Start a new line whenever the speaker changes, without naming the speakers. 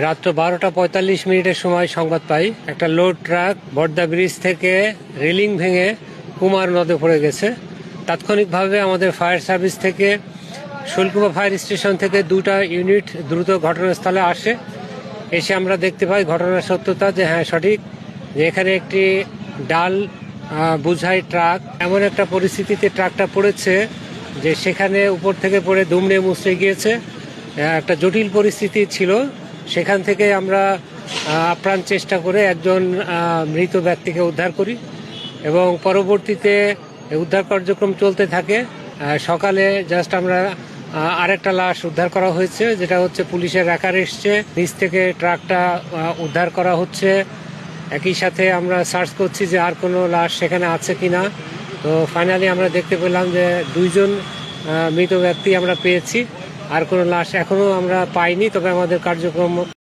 রাত্র 12টা 45 সময় সংবাদ পাই একটা লোড ট্রাক বর্দা ব্রিজ থেকে রেলিং ভেঙে কুমার নদে পড়ে গেছে। তাৎক্ষণিকভাবে আমাদের ফায়ার সার্ভিস থেকে শুল্কুপা ফায়ার স্টেশন থেকে 2টা ইউনিট দ্রুত ঘটনাস্থলে আসে। এসে আমরা দেখতে পাই ঘটনার সত্যতা যে হ্যাঁ সঠিক, যে এখানে একটি ডাল বোঝাই ট্রাক এমন একটা পরিস্থিতিতে ট্রাকটা পড়েছে যে সেখানে উপর থেকে পড়ে দুমড়ে মুচড়ে গিয়েছে। একটা জটিল পরিস্থিতি ছিল। সেখান থেকে আমরা আপ্রাণ চেষ্টা করে একজন মৃত ব্যক্তিকে উদ্ধার করি এবং পরবর্তীতে উদ্ধার কার্যক্রম চলতে থাকে। সকালে জাস্ট আমরা আরেকটা লাশ উদ্ধার করা হয়েছে, যেটা হচ্ছে পুলিশের র্যাকার এসছে, নিচ থেকে ট্রাকটা উদ্ধার করা হচ্ছে। একই সাথে আমরা সার্চ করছি যে আর কোনো লাশ সেখানে আছে কিনা। তো ফাইনালি আমরা দেখতে পেলাম যে 2জন মৃত ব্যক্তি আমরা পেয়েছি, আর কোনো লাশ এখনো আমরা পাইনি। তবে আমাদের কার্যক্রম